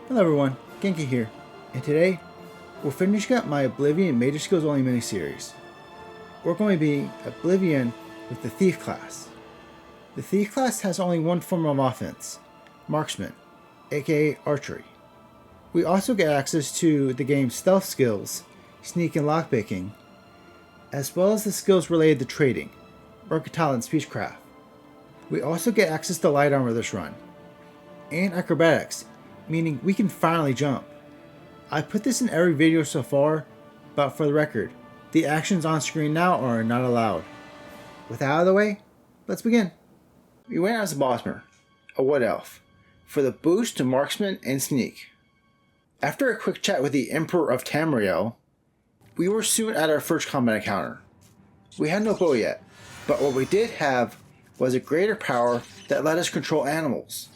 Hello everyone, Genki here, and today we're finishing up my Oblivion Major Skills Only miniseries. We're going to be Oblivion with the Thief class. The Thief class has only one form of offense, Marksman, aka Archery. We also get access to the game's stealth skills, Sneak and Lockpicking, as well as the skills related to trading, Mercantile and Speechcraft. We also get access to light armor this run, and acrobatics, meaning we can finally jump. I put this in every video so far, but for the record, the actions on screen now are not allowed. With that out of the way, let's begin. We went as a Bosmer, a Wood Elf, for the boost to Marksman and Sneak. After a quick chat with the Emperor of Tamriel, we were soon at our first combat encounter. We had no bow yet, but what we did have was a greater power that let us control animals.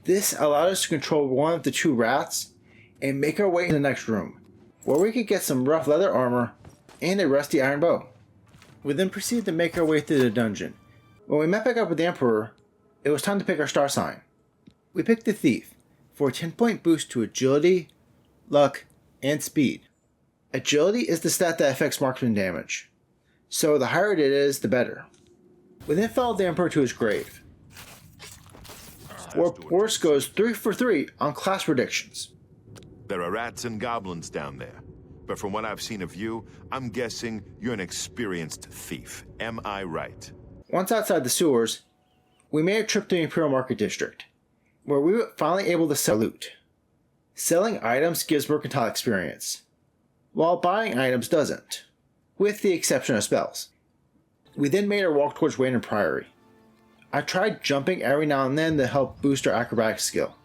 This allowed us to control one of the two rats and make our way in the next room, where we could get some rough leather armor and a rusty iron bow. We then proceeded to make our way through the dungeon. When we met back up with the Emperor, it was time to pick our star sign. We picked the Thief for a 10-point boost to agility, luck, and speed. Agility is the stat that affects marksman damage, so the higher it is, the better. We then followed the Emperor to his grave, where Boris goes 3 for 3 on class predictions. There are rats and goblins down there, but from what I've seen of you, I'm guessing you're an experienced thief. Am I right? Once outside the sewers, we made a trip to the Imperial Market District, where we were finally able to sell loot. Selling items gives mercantile experience, while buying items doesn't, with the exception of spells. We then made our walk towards Wayne Priory. I tried jumping every now and then to help boost our acrobatics skill.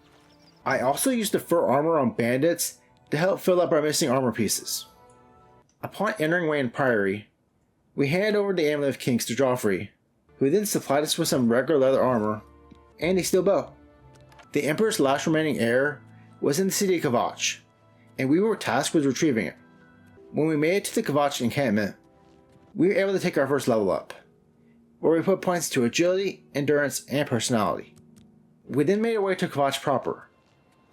I also used the fur armor on bandits to help fill up our missing armor pieces. Upon entering Wayne Priory, we handed over the Amulet of Kings to Joffrey, who then supplied us with some regular leather armor and a steel bow. The Emperor's last remaining heir was in the city of Kvatch, and we were tasked with retrieving it. When we made it to the Kvatch encampment, we were able to take our first level up, where we put points to agility, endurance, and personality. We then made our way to Kvatch proper,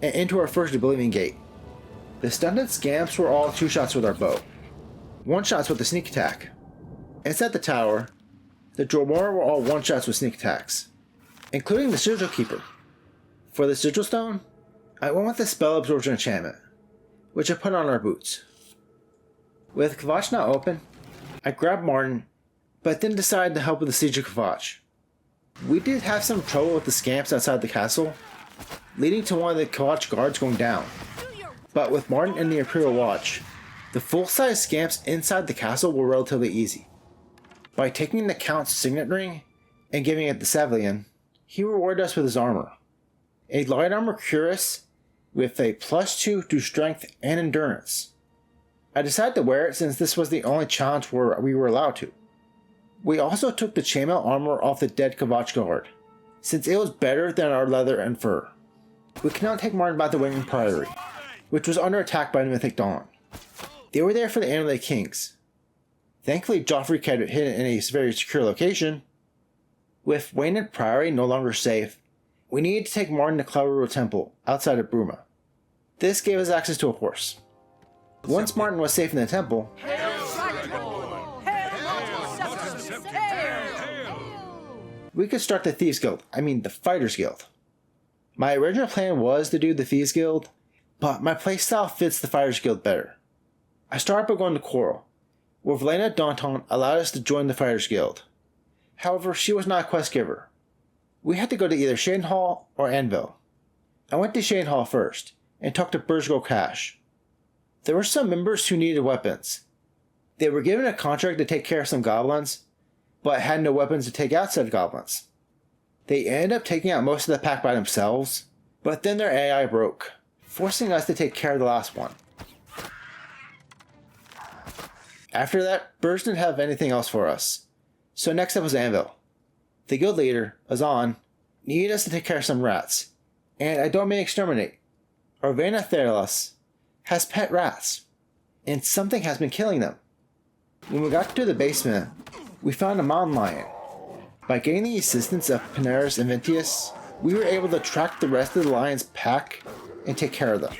and into our first Oblivion gate. The stunted scamps were all 2-shots with our bow, 1-shots with the sneak attack. Inside the tower, the Dromora were all 1-shots with sneak attacks, including the Sigil Keeper. For the Sigil Stone, I went with the Spell Absorption enchantment, which I put on our boots. With Kvatch now open, I grabbed Martin, but then decided to help with the siege of Kvatch. We did have some trouble with the scamps outside the castle, leading to one of the Kvatch guards going down. But with Martin and the Imperial Watch, the full-size scamps inside the castle were relatively easy. By taking the Count's signet ring and giving it to Savalian, he rewarded us with his armor. A light armor cuirass with a +2 to strength and endurance. I decided to wear it since this was the only challenge where we were allowed to. We also took the chainmail armor off the dead Kvatch guard, since it was better than our leather and fur. We could now take Martin back to Wayne Priory, which was under attack by the Mythic Dawn. They were there for the Amulet of Kings. Thankfully, Joffrey kept it hidden in a very secure location. With Wayne Priory no longer safe, we needed to take Martin to Cloudroot Temple, outside of Bruma. This gave us access to a horse. Once Martin was safe in the temple, we could start the the Fighters Guild. My original plan was to do the Thieves Guild, but my playstyle fits the Fighters Guild better. I started by going to Coral, where Velena Daunton allowed us to join the Fighters Guild. However, she was not a quest giver. We had to go to either Shadenhall or Anvil. I went to Shadenhall first, and talked to Burzgo Cash. There were some members who needed weapons. They were given a contract to take care of some goblins, but had no weapons to take out said goblins. They ended up taking out most of the pack by themselves, but then their AI broke, forcing us to take care of the last one. After that, Burz didn't have anything else for us, so next up was Anvil. The guild leader, Azan, needed us to take care of some rats, and I don't mean exterminate. Orvena Theralos has pet rats, and something has been killing them. When we got to the basement, we found a mountain lion. By getting the assistance of Paneris and Ventius, we were able to track the rest of the lion's pack and take care of them.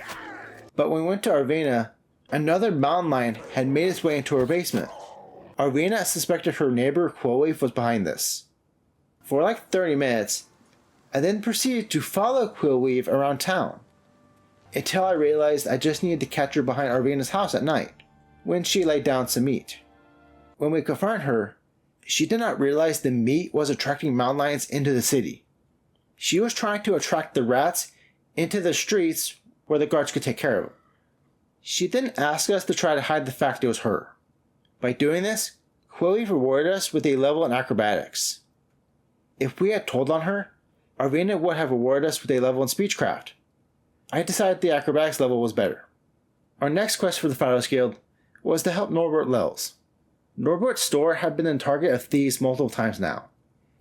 But when we went to Arvena, another mountain lion had made its way into her basement. Arvena suspected her neighbor Quillweave was behind this. For like 30 minutes, I then proceeded to follow Quillweave around town, until I realized I just needed to catch her behind Arvena's house at night, when she laid down some meat. When we confronted her, she did not realize the meat was attracting mountain lions into the city. She was trying to attract the rats into the streets where the guards could take care of them. She then asked us to try to hide the fact it was her. By doing this, Quillweave rewarded us with a level in acrobatics. If we had told on her, Arvena would have rewarded us with a level in speechcraft. I decided the acrobatics level was better. Our next quest for the Fighters Guild was to help Norbert Lels. Norbert's store had been the target of thieves multiple times now,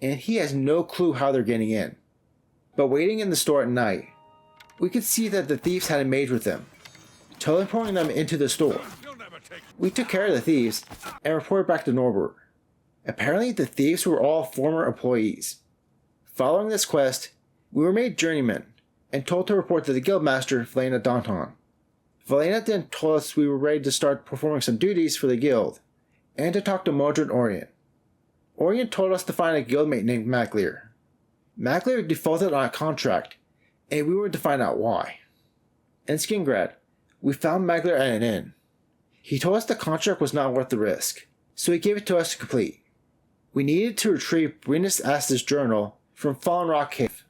and he has no clue how they're getting in. But waiting in the store at night, we could see that the thieves had a mage with them, teleporting them into the store. We took care of the thieves and reported back to Norbert. Apparently the thieves were all former employees. Following this quest, we were made journeymen and told to report to the guildmaster Valena Danton. Valena then told us we were ready to start performing some duties for the guild, and to talk to Modred Orient. Orient told us to find a guildmate named Magleer. Magleer defaulted on a contract, and we were to find out why. In Skingrad, we found Magleer at an inn. He told us the contract was not worth the risk, so he gave it to us to complete. We needed to retrieve Brinus Astis' journal from Fallen Rock Cave.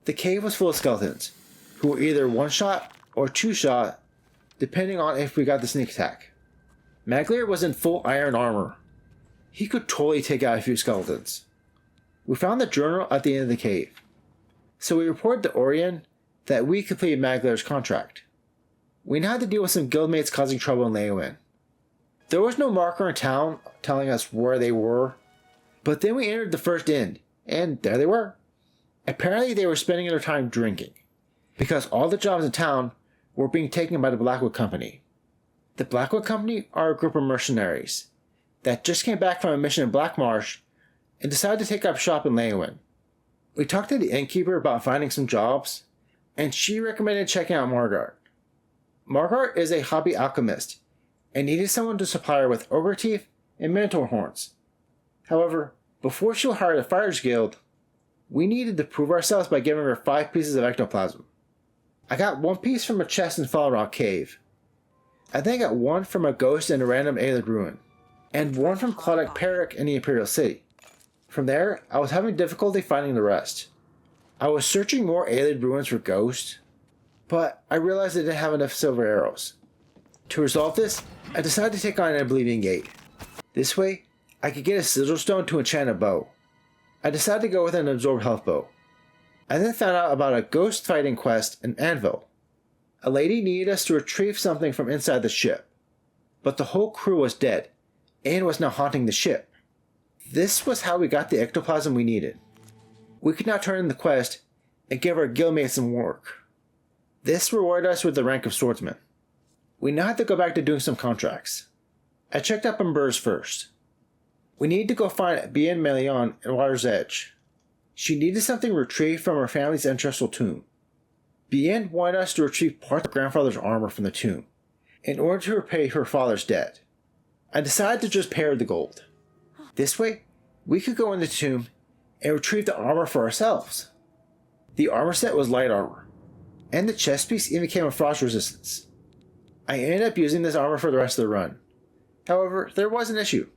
The cave was full of skeletons, who were either one-shot or two-shot, depending on if we got the sneak attack. Magleer was in full iron armor. He could totally take out a few skeletons. We found the journal at the end of the cave, so we reported to Orion that we completed Magleer's contract. We now had to deal with some guildmates causing trouble in Leeuwin. There was no marker in town telling us where they were, but then we entered the first inn, and there they were. Apparently they were spending their time drinking, because all the jobs in town were being taken by the Blackwood Company. The Blackwood Company are a group of mercenaries that just came back from a mission in Blackmarsh and decided to take up shop in Leeuwin. We talked to the innkeeper about finding some jobs, and she recommended checking out Margart. Margart is a hobby alchemist and needed someone to supply her with ogre teeth and minotaur horns. However, before she would hire the Fighters Guild, we needed to prove ourselves by giving her 5 pieces of ectoplasm. I got 1 piece from a chest in Fallen Rock Cave. I then got 1 from a ghost in a random Aelid ruin, and 1 from Claudic Peric in the Imperial City. From there, I was having difficulty finding the rest. I was searching more Aelid ruins for ghosts, but I realized I didn't have enough silver arrows. To resolve this, I decided to take on an Oblivion Gate. This way, I could get a sigil stone to enchant a bow. I decided to go with an absorbed health bow. I then found out about a ghost fighting quest in Anvil. A lady needed us to retrieve something from inside the ship, but the whole crew was dead, and was now haunting the ship. This was how we got the ectoplasm we needed. We could now turn in the quest and give our guildmates some work. This rewarded us with the rank of swordsman. We now had to go back to doing some contracts. I checked up on Burrs first. We needed to go find Bien Melion in Water's Edge. She needed something retrieved from her family's ancestral tomb. Bien wanted us to retrieve part of her grandfather's armor from the tomb, in order to repay her father's debt. I decided to just pay her the gold. This way, we could go in the tomb and retrieve the armor for ourselves. The armor set was light armor, and the chest piece even came with frost resistance. I ended up using this armor for the rest of the run. However, there was an issue.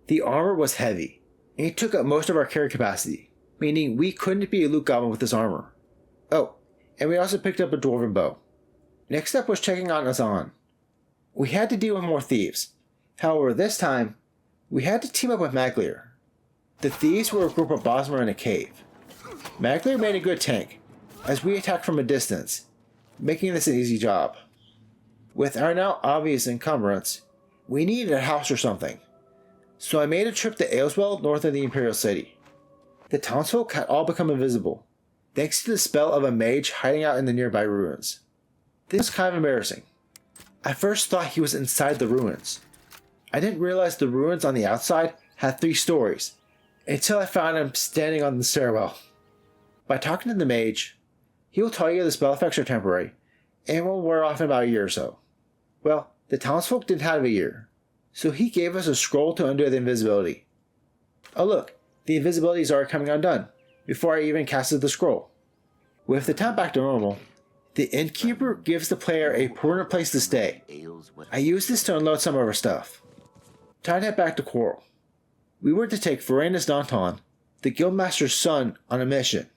The armor was heavy, and it took up most of our carry capacity, meaning we couldn't be a loot goblin with this armor. Oh, and we also picked up a dwarven bow. Next up was checking on Azan. We had to deal with more thieves. However, this time, we had to team up with Magleer. The thieves were a group of Bosmer in a cave. Magleer made a good tank, as we attacked from a distance, making this an easy job. With our now obvious encumbrance, we needed a house or something, so I made a trip to Ayleswell north of the Imperial City. The townsfolk had all become invisible, thanks to the spell of a mage hiding out in the nearby ruins. This was kind of embarrassing. I first thought he was inside the ruins. I didn't realize the ruins on the outside had 3 stories, until I found him standing on the stairwell. By talking to the mage, He will tell you the spell effects are temporary, and will wear off in about a year or so. Well, the townsfolk didn't have a year, so he gave us a scroll to undo the invisibility. Oh look, the invisibility is already coming undone, before I even casted the scroll. With the town back to normal, the innkeeper gives the player a permanent place to stay. I used this to unload some of our stuff. Time to head back to Coral. We were to take Varanus Danton, the guildmaster's son, on a mission.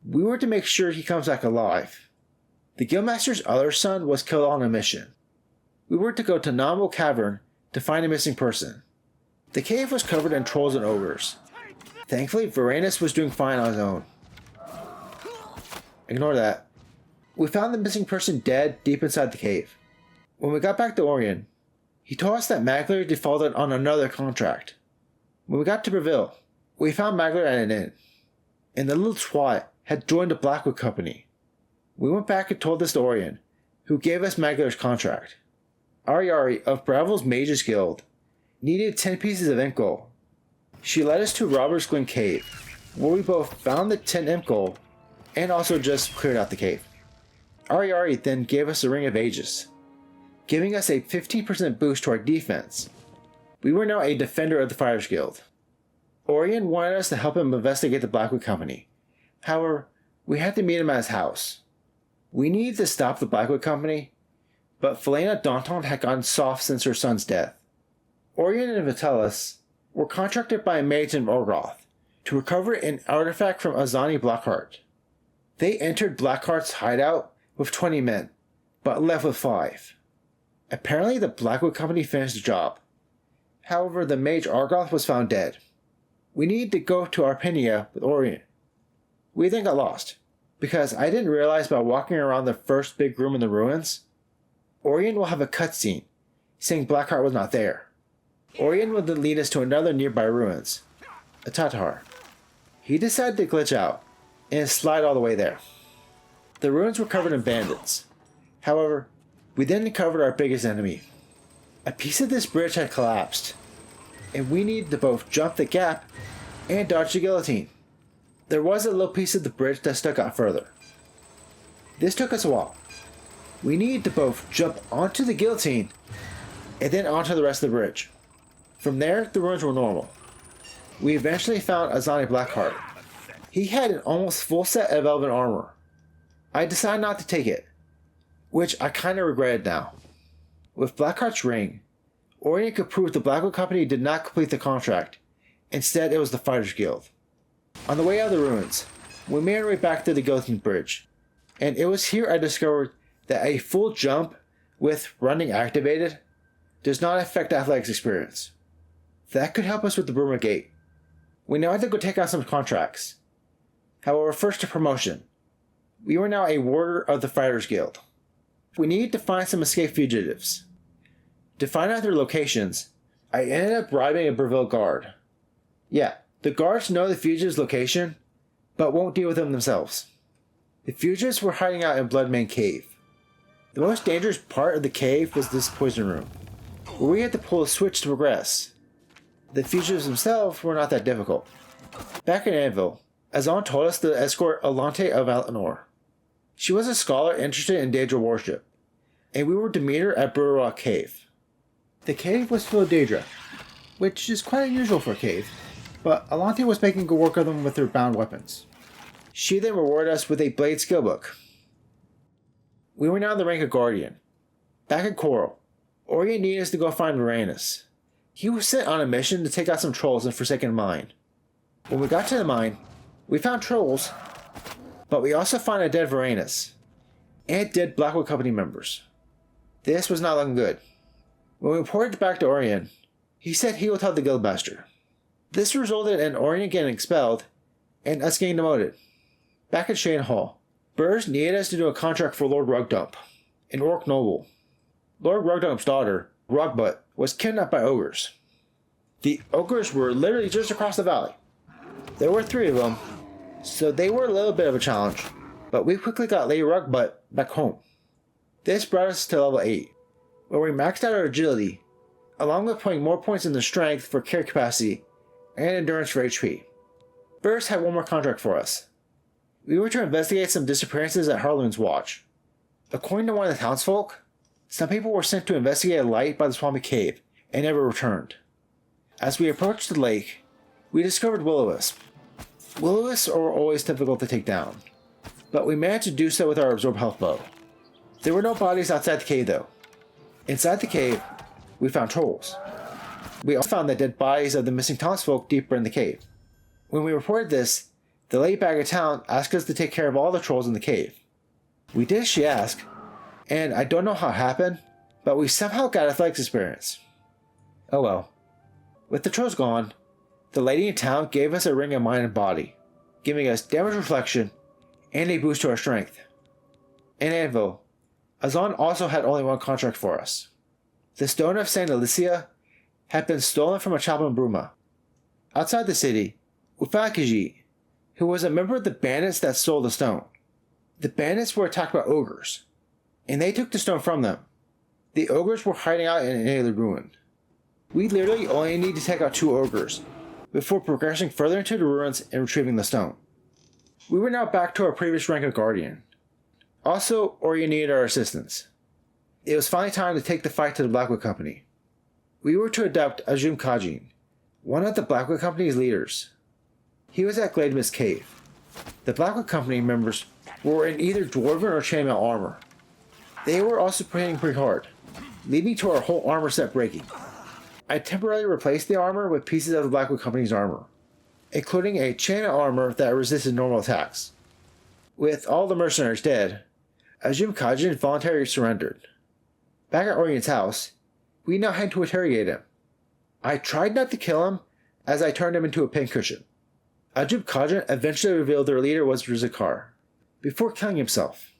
We were to make sure he comes back alive. The guildmaster's other son was killed on a mission. We were to go to Nomble Cavern to find a missing person. The cave was covered in trolls and ogres. Thankfully, Varanus was doing fine on his own. Ignore that. We found the missing person dead deep inside the cave. When we got back to Orion, he told us that Magler defaulted on another contract. When we got to Breville, we found Magler at an inn, and the little twat had joined the Blackwood Company. We went back and told this to Orion, who gave us Magler's contract. Ariari of Bravel's Mages Guild needed 10 pieces of imp gold. She led us to Robert's Glen Cave, where we both found the 10 imp gold and also just cleared out the cave. Ariari then gave us the Ring of Aegis, giving us a 15% boost to our defense. We were now a defender of the Fighters Guild. Orion wanted us to help him investigate the Blackwood Company. However, we had to meet him at his house. We needed to stop the Blackwood Company, but Felena Danton had gotten soft since her son's death. Orion and Vitellis were contracted by a mage named Orgoth to recover an artifact from Azani Blackheart. They entered Blackheart's hideout with 20 men, but left with 5. Apparently the Blackwood Company finished the job. However, the mage Orgoth was found dead. We needed to go to Arpenia with Orion. We then got lost, because I didn't realize by walking around the first big room in the ruins, Orion will have a cutscene saying Blackheart was not there. Orion would then lead us to another nearby ruins, a Tatahar. He decided to glitch out and slide all the way there. The ruins were covered in bandits. However, we then uncovered our biggest enemy. A piece of this bridge had collapsed, and we needed to both jump the gap and dodge the guillotine. There was a little piece of the bridge that stuck out further. This took us a while. We needed to both jump onto the guillotine and then onto the rest of the bridge. From there, the ruins were normal. We eventually found Azani Blackheart. He had an almost full set of elven armor. I decided not to take it, which I kinda regretted now. With Blackheart's ring, Orion could prove the Blackwood Company did not complete the contract. Instead, it was the Fighters Guild. On the way out of the ruins, we made our way back to the Guillotine Bridge, and it was here I discovered that a full jump with running activated does not affect athletics experience. That could help us with the Bruma Gate. We now had to go take out some contracts. However, first a promotion. We were now a warder of the Fighters Guild. We needed to find some escaped fugitives. To find out their locations, I ended up bribing a Breville guard. Yeah, the guards know the fugitives' location, but won't deal with them themselves. The fugitives were hiding out in Bloodmane Cave. The most dangerous part of the cave was this poison room, where we had to pull a switch to progress. The fugitives themselves were not that difficult. Back in Anvil, Azan told us to escort Alante of Altenor. She was a scholar interested in Daedra worship, and we were to meet her at Burrock Rock Cave. The cave was full of Daedra, which is quite unusual for a cave, but Alante was making good work of them with her bound weapons. She then rewarded us with a blade skill book. We were now in the rank of Guardian. Back at Coral, Orion needed us to go find Varanus. He was sent on a mission to take out some trolls in Forsaken Mine. When we got to the mine, we found trolls, but we also found a dead Varanus, and dead Blackwood Company members. This was not looking good. When we reported back to Orion, he said he would tell the guildmaster. This resulted in Orion getting expelled, and us getting demoted. Back at Shane Hall, Burrs needed us to do a contract for Lord Rugdump, an orc noble. Lord Rugdump's daughter, Rugbutt, was kidnapped by ogres. The ogres were literally just across the valley. There were 3 of them, so they were a little bit of a challenge, but we quickly got Lady Rugbutt back home. This brought us to level 8, where we maxed out our agility, along with putting more points into strength for carry capacity and endurance for HP. Burrs had one more contract for us. we were to investigate some disappearances at Harleman's Watch. According to one of the townsfolk, some people were sent to investigate a light by the swampy cave and never returned. As we approached the lake, we discovered will-o-wisp. Will-o-wisps are always difficult to take down, but we managed to do so with our absorb health bow. There were no bodies outside the cave though. Inside the cave, we found trolls. We also found the dead bodies of the missing townsfolk deeper in the cave. When we reported this, the lady bag of town asked us to take care of all the trolls in the cave. We did as she asked, and I don't know how it happened, but we somehow got athletics experience. Oh well. With the trolls gone, the lady in town gave us a ring of mind and body, giving us damage reflection and a boost to our strength. An anvil. Azan also had only one contract for us. The stone of St. Alicia had been stolen from a chapel in Bruma. Outside the city, we found Kiji, who was a member of the bandits that stole the stone. The bandits were attacked by ogres, and they took the stone from them. The ogres were hiding out in an alien ruin. We literally only need to take out 2 ogres before progressing further into the ruins and retrieving the stone. We were now back to our previous rank of Guardian. Also, Orion needed our assistance. It was finally time to take the fight to the Blackwood Company. We were to adopt Ajum Kajin, one of the Blackwood Company's leaders. He was at Glademist Cave. The Blackwood Company members were in either Dwarven or chainmail armor. They were also hitting pretty hard, leading to our whole armor set breaking. I temporarily replaced the armor with pieces of the Blackwood Company's armor, including a chainmail armor that resisted normal attacks. With all the mercenaries dead, Ajum Kajin voluntarily surrendered. Back at Orion's house, we now had to interrogate him. I tried not to kill him as I turned him into a pincushion. Ajum Kajin eventually revealed their leader was Rizikar, before killing himself.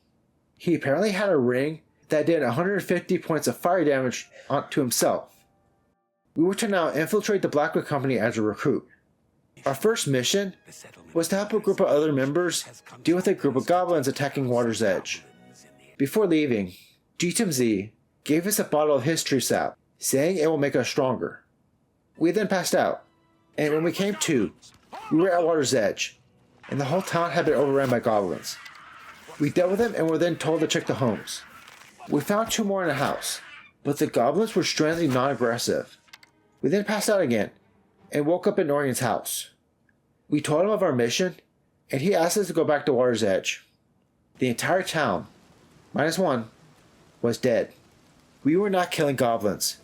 He apparently had a ring that did 150 points of fire damage to himself. We were to now infiltrate the Blackwood Company as a recruit. Our first mission was to help a group of other members deal with a group of goblins attacking Water's Edge. Before leaving, GTMZ gave us a bottle of history sap, saying it will make us stronger. We then passed out, and when we came to, we were at Water's Edge, and the whole town had been overrun by goblins. We dealt with them and were then told to check the homes. We found 2 more in a house, but the goblins were strangely non-aggressive. We then passed out again, and woke up in Orion's house. We told him of our mission, and he asked us to go back to Water's Edge. The entire town, -1, was dead. We were not killing goblins.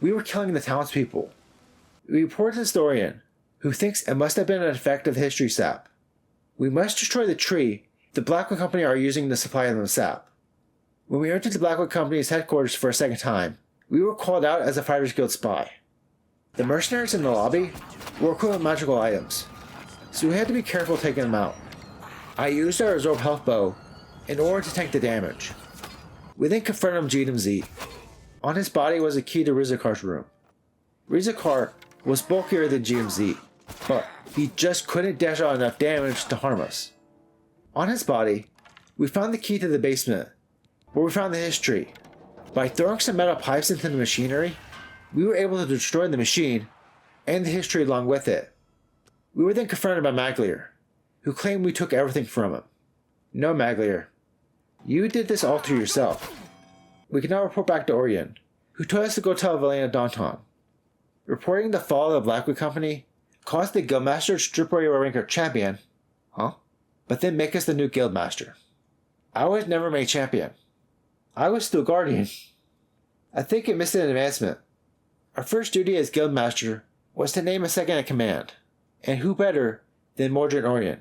We were killing the townspeople. We reported to Dorian, who thinks it must have been an effect of the history sap. We must destroy the tree the Blackwood Company are using to supply them the sap. When we entered the Blackwood Company's headquarters for a second time, we were called out as a Fighters Guild spy. The mercenaries in the lobby were equipped with magical items, so we had to be careful taking them out. I used our absorb health bow in order to tank the damage. We then confronted GTMZ. On his body was a key to Rizikar's room. Rizikar was bulkier than GMZ, but he just couldn't dash out enough damage to harm us. On his body, we found the key to the basement, where we found the history. By throwing some metal pipes into the machinery, we were able to destroy the machine and the history along with it. We were then confronted by Maglier, who claimed we took everything from him. No, Maglier. You did this all to yourself. We can now report back to Orion, who told us to go tell Valena Danton. Reporting the fall of the Blackwood Company caused the Guildmaster to strip away our rank of champion, but then make us the new Guildmaster. I was never made champion. I was still Guardian. I think it missed an advancement. Our first duty as Guildmaster was to name a second in command, and who better than Mordred Orion?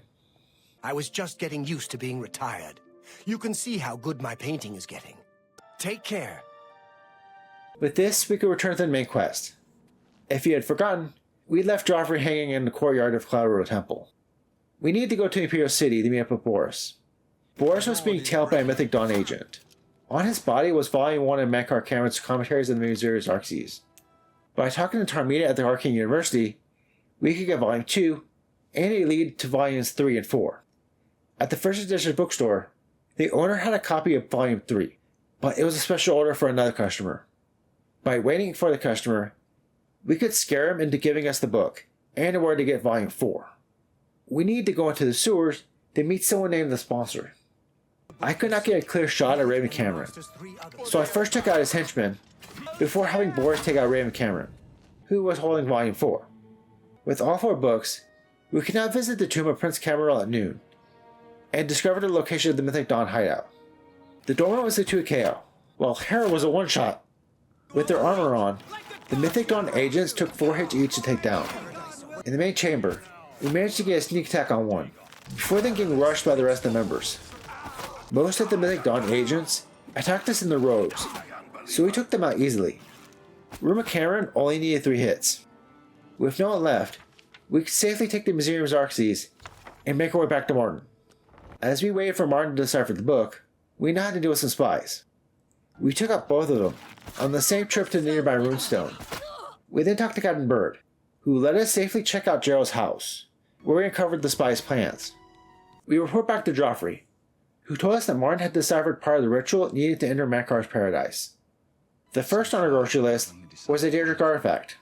I was just getting used to being retired. You can see how good my painting is getting. Take care. With this, we could return to the main quest. If you had forgotten, we left Joffrey hanging in the courtyard of Cloudrow Temple. We needed to go to Imperial City to meet up with Boris. Boris was being tailed by a Mythic Dawn agent. On his body was Volume 1 of Mankar Cameron's Commentaries on the Mysterious Arxes. By talking to Tarmina at the Arcane University, we could get Volume 2 and a lead to Volumes 3 and 4. At the first edition bookstore, the owner had a copy of Volume 3, but it was a special order for another customer. By waiting for the customer, we could scare him into giving us the book and a word to get Volume 4. We needed to go into the sewers they meet someone named the Sponsor. I could not get a clear shot at Raven Cameron, so I first took out his henchman before having Boris take out Raven Cameron, who was holding Volume 4. With all 4 books, we could now visit the tomb of Prince Camarel at noon, and discover the location of the Mythic Dawn hideout. The doorman was a 2 KO, while Hera was a 1-shot. With their armor on, the Mythic Dawn agents took 4 hits each to take down. In the main chamber, we managed to get a sneak attack on one, before then getting rushed by the rest of the members. Most of the Mythic Dawn agents attacked us in their robes, so we took them out easily. Ruma Cameron only needed 3 hits. With no one left, we could safely take the Museum of Xerxes and make our way back to Martin. As we waited for Martin to decipher the book, we now had to deal with some spies. We took out both of them on the same trip to the nearby runestone. We then talked to Captain Bird, who let us safely check out Gerald's house, where we uncovered the spies' plans. We report back to Joffrey, who told us that Martin had deciphered part of the ritual needed to enter Makar's paradise. The first on our grocery list was a Daedric artifact.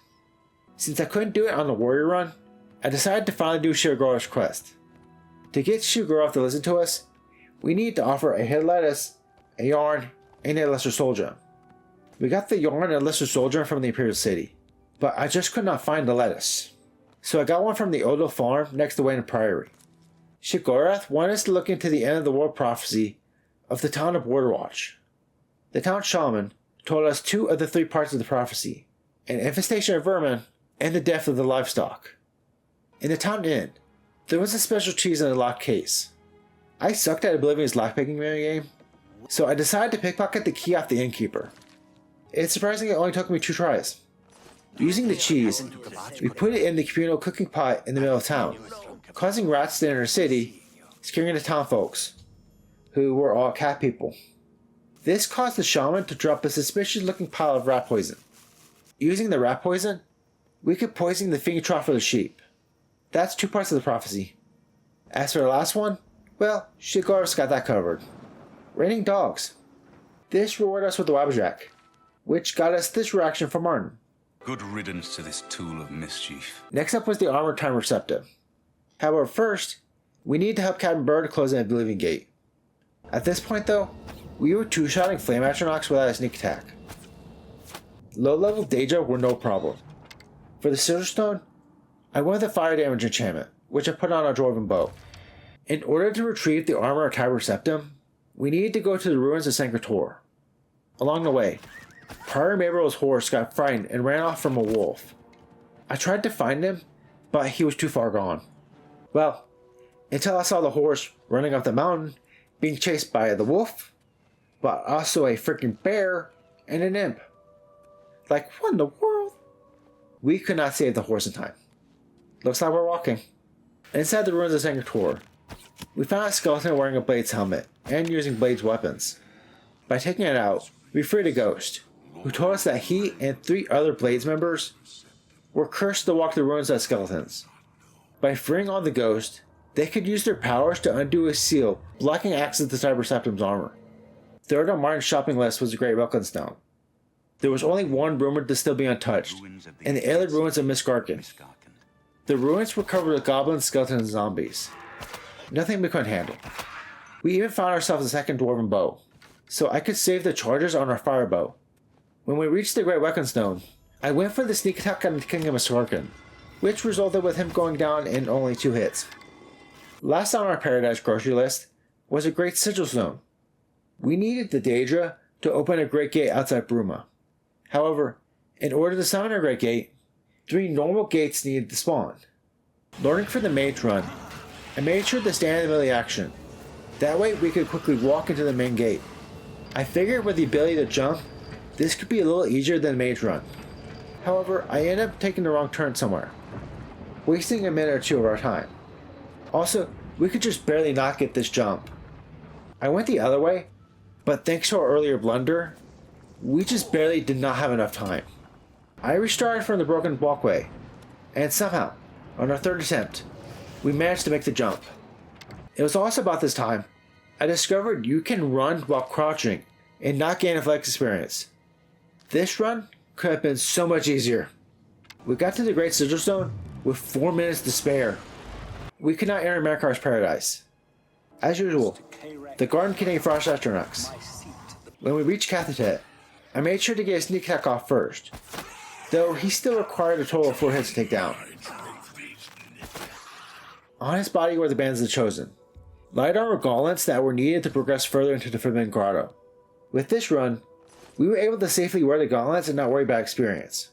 Since I couldn't do it on the warrior run, I decided to finally do Shirogoro's quest. To get Shirogoro to listen to us, we needed to offer a head lettuce, a yarn, and a lesser soul gem. We got the yarn and lesser soul gem from the Imperial City, but I just could not find the lettuce. So I got one from the Odo farm next to Wayne Priory. Shigarath wanted us to look into the end of the world prophecy of the town of Borderwatch. The town shaman told us 2 of the 3 parts of the prophecy, an infestation of vermin and the death of the livestock. In the town inn, there was a special cheese in a locked case. I sucked at Oblivion's lockpicking game, so I decided to pickpocket the key off the innkeeper. It surprisingly only took me 2 tries. Using the cheese, we put it in the communal cooking pot in the middle of town, causing rats to enter the city, scaring the town folks, who were all cat people. This caused the shaman to drop a suspicious looking pile of rat poison. Using the rat poison, we could poison the feeding trough for the sheep. That's 2 parts of the prophecy. As for the last one, well, Shigar's got that covered. Raining dogs. This rewarded us with the Wabbajack, which got us this reaction from Martin. Good riddance to this tool of mischief. Next up was the Armored Time Receptive. However, first, we needed to help Captain Bird close the Oblivion Gate. At this point though, we were 2-shotting Flame Astronauts without a sneak attack. Low-level Daedra were no problem. For the Silverstone, I wanted the fire damage enchantment, which I put on our Dwarven bow. In order to retrieve the armor of Tiber Septim, we needed to go to the ruins of Sankrator. Along the way, Prior Mabrel's horse got frightened and ran off from a wolf. I tried to find him, but he was too far gone. Well, until I saw the horse running up the mountain, being chased by the wolf, but also a freaking bear and an imp. Like, what in the world? We could not save the horse in time. Looks like we're walking. Inside the ruins of Sankrator, we found a skeleton wearing a Blade's helmet and using Blade's weapons. By taking it out, we freed a ghost, who told us that he and 3 other Blades members were cursed to walk the ruins as skeletons. By freeing all the ghosts, they could use their powers to undo a seal blocking access to Tiber Septim's armor. Third on Martin's shopping list was the Great Welkenstone. There was only one rumored to still be untouched, and the alien ruins of Misgarken. The ruins were covered with goblins, skeletons, and zombies. Nothing we couldn't handle. We even found ourselves a second Dwarven bow, so I could save the charges on our fire bow. When we reached the Great Welkenstone, I went for the sneak attack on the Kingdom of Skorken, which resulted with him going down in only 2 hits. Last on our Paradise grocery list was a Great Sigil Stone. We needed the Daedra to open a Great Gate outside Bruma. However, in order to summon a Great Gate, 3 normal gates needed to spawn. Learning from the Mage Run, I made sure to stand in the middle of the action. That way we could quickly walk into the main gate. I figured with the ability to jump, this could be a little easier than Mage Run. However, I ended up taking the wrong turn somewhere, wasting a minute or 2 of our time. Also, we could just barely not get this jump. I went the other way, but thanks to our earlier blunder, we just barely did not have enough time. I restarted from the broken walkway, and somehow, on our 3rd attempt, we managed to make the jump. It was also about this time I discovered you can run while crouching and not gain a flex experience. This run could have been so much easier. We got to the Great Sigil Stone with 4 minutes to spare. We could not enter Makar's paradise. As usual, the garden contained frost astronauts. When we reached Cathatet, I made sure to get a sneak attack off first, though he still required a total of 4 hits to take down. On his body were the bands of the Chosen, light armor gauntlets that were needed to progress further into the Forbidden Grotto. With this run, we were able to safely wear the gauntlets and not worry about experience.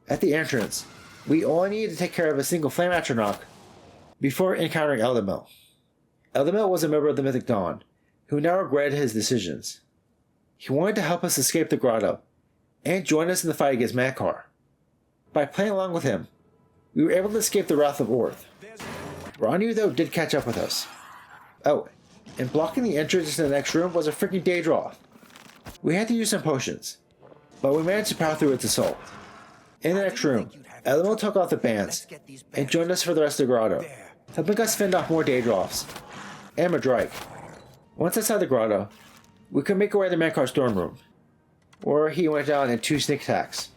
At the entrance, we only needed to take care of a single flame atronach before encountering Eldamil. Eldamil was a member of the Mythic Dawn, who now regretted his decisions. He wanted to help us escape the grotto, and join us in the fight against Makar. By playing along with him, we were able to escape the wrath of Orth. Ranyu, though, did catch up with us. Oh, and blocking the entrance to the next room was a freaking Daedroth. We had to use some potions, but we managed to power through its assault. In the next room, Eldamil took off the bands and joined us for the rest of the grotto, helping us fend off more Daedroths and Madrike. Once outside the grotto, we could make our way to Makar's throne room, where he went down in 2 sneak attacks.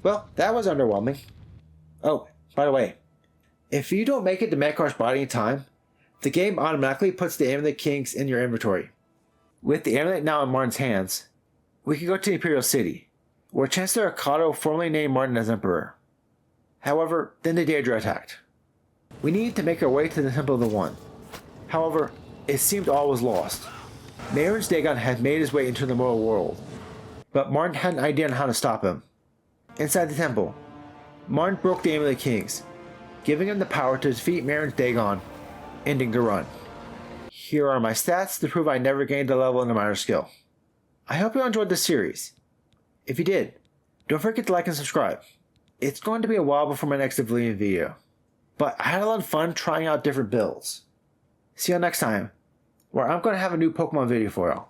Well, that was underwhelming. Oh, by the way, if you don't make it to Makar's body in time, the game automatically puts the Amulet Kings in your inventory. With the amulet now in Martin's hands, we can go to the Imperial City, where Chancellor Akato formally named Martin as Emperor. However, then the Daedra attacked. We needed to make our way to the Temple of the One. However, it seemed all was lost. Marin's Dagon had made his way into the mortal world, but Martin had an idea on how to stop him. Inside the temple, Martin broke the Amulet Kings, giving him the power to defeat Marin's Dagon, ending the run. Here are my stats to prove I never gained a level in a minor skill. I hope you enjoyed this series. If you did, don't forget to like and subscribe. It's going to be a while before my next Oblivion video, but I had a lot of fun trying out different builds. See you next time, where I'm going to have a new Pokemon video for y'all.